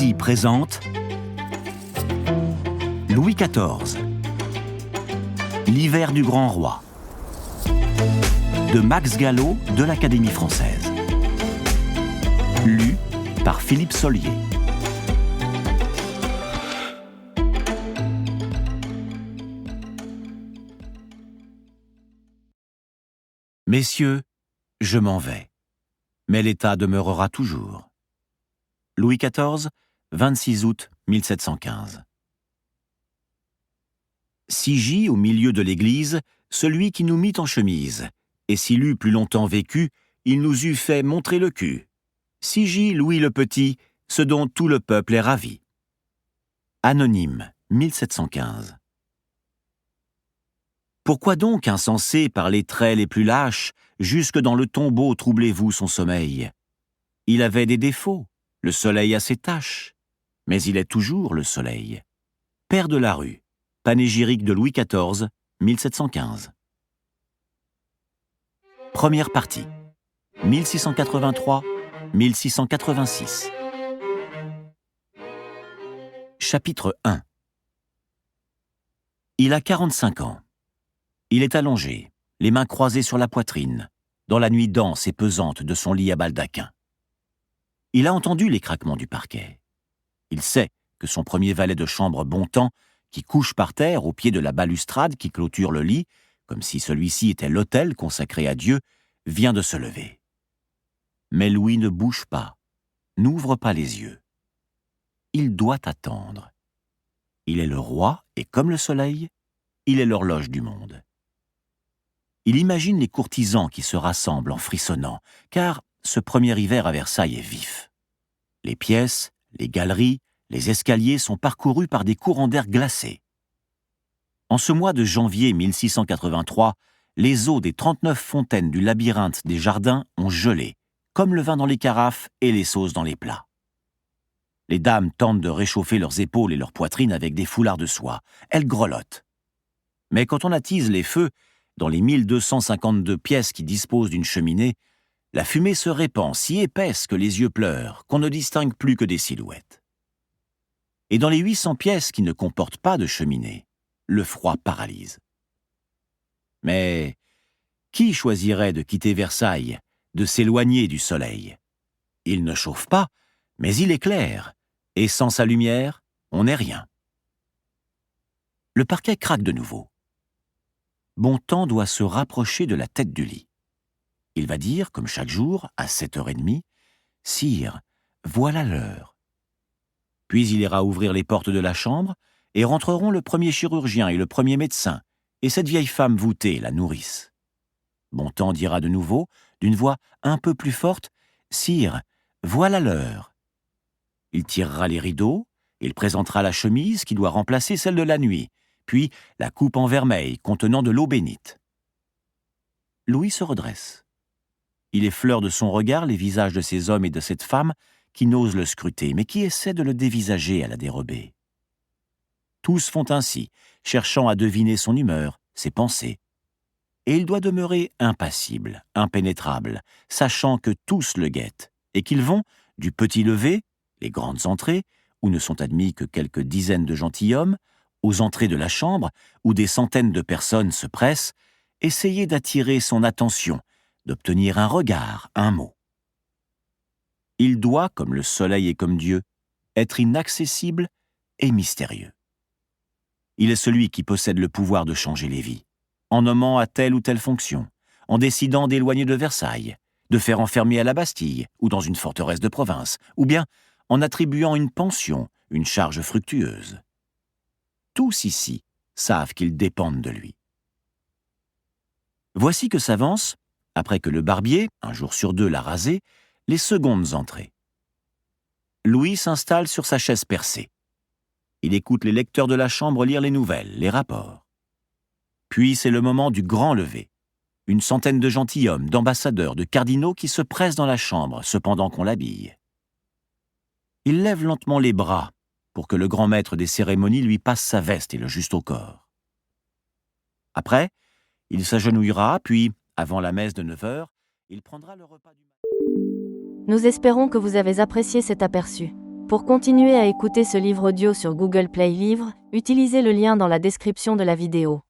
Poésie présente Louis XIV. L'hiver du Grand Roi. De Max Gallo de l'Académie française. Lu par Philippe Sollier. Messieurs, je m'en vais, mais l'État demeurera toujours. Louis XIV, 26 août 1715. Si gît au milieu de l'église celui qui nous mit en chemise, et s'il eût plus longtemps vécu, il nous eût fait montrer le cul. Si gît Louis le Petit, ce dont tout le peuple est ravi. Anonyme, 1715. Pourquoi donc, insensé par les traits les plus lâches, jusque dans le tombeau troublez-vous son sommeil? Il avait des défauts, le soleil a ses taches, mais il est toujours le soleil. Père de la rue, panégyrique de Louis XIV, 1715. Première partie, 1683-1686. Chapitre 1. Il a 45 ans. Il est allongé, les mains croisées sur la poitrine, dans la nuit dense et pesante de son lit à baldaquin. Il a entendu les craquements du parquet. Il sait que son premier valet de chambre Bontemps, qui couche par terre au pied de la balustrade qui clôture le lit, comme si celui-ci était l'autel consacré à Dieu, vient de se lever. Mais Louis ne bouge pas, n'ouvre pas les yeux. Il doit attendre. Il est le roi, et comme le soleil, il est l'horloge du monde. Il imagine les courtisans qui se rassemblent en frissonnant, car ce premier hiver à Versailles est vif. Les pièces, les galeries, les escaliers sont parcourus par des courants d'air glacés. En ce mois de janvier 1683, les eaux des 39 fontaines du labyrinthe des jardins ont gelé, comme le vin dans les carafes et les sauces dans les plats. Les dames tentent de réchauffer leurs épaules et leurs poitrines avec des foulards de soie. Elles grelottent. Mais quand on attise les feux, dans les 1252 pièces qui disposent d'une cheminée, la fumée se répand si épaisse que les yeux pleurent, qu'on ne distingue plus que des silhouettes. Et dans les 800 pièces qui ne comportent pas de cheminée, le froid paralyse. Mais qui choisirait de quitter Versailles, de s'éloigner du soleil? Il ne chauffe pas, mais il éclaire, et sans sa lumière, on n'est rien. Le parquet craque de nouveau. Bontemps doit se rapprocher de la tête du lit. Il va dire, comme chaque jour, à 7h30, « Sire, voilà l'heure. » Puis il ira ouvrir les portes de la chambre, et rentreront le premier chirurgien et le premier médecin, et cette vieille femme voûtée, la nourrice. Bontemps dira de nouveau, d'une voix un peu plus forte, « Sire, voilà l'heure. » Il tirera les rideaux, il présentera la chemise qui doit remplacer celle de la nuit, puis la coupe en vermeil contenant de l'eau bénite. Louis se redresse. Il effleure de son regard les visages de ces hommes et de cette femme qui n'osent le scruter, mais qui essaient de le dévisager à la dérobée. Tous font ainsi, cherchant à deviner son humeur, ses pensées. Et il doit demeurer impassible, impénétrable, sachant que tous le guettent, et qu'ils vont, du petit lever, les grandes entrées, où ne sont admis que quelques dizaines de gentilshommes, aux entrées de la chambre, où des centaines de personnes se pressent, essayer d'attirer son attention, d'obtenir un regard, un mot. Il doit, comme le soleil et comme Dieu, être inaccessible et mystérieux. Il est celui qui possède le pouvoir de changer les vies, en nommant à telle ou telle fonction, en décidant d'éloigner de Versailles, de faire enfermer à la Bastille ou dans une forteresse de province, ou bien en attribuant une pension, une charge fructueuse. Tous ici savent qu'ils dépendent de lui. Voici que s'avancent, après que le barbier, un jour sur deux, l'a rasé, les secondes entrées. Louis s'installe sur sa chaise percée. Il écoute les lecteurs de la chambre lire les nouvelles, les rapports. Puis c'est le moment du grand lever. Une centaine de gentilshommes, d'ambassadeurs, de cardinaux qui se pressent dans la chambre, cependant qu'on l'habille. Il lève lentement les bras pour que le grand maître des cérémonies lui passe sa veste et le juste au corps. Après, il s'agenouillera, puis, avant la messe de 9h, il prendra le repas du matin. Nous espérons que vous avez apprécié cet aperçu. Pour continuer à écouter ce livre audio sur Google Play Livres, utilisez le lien dans la description de la vidéo.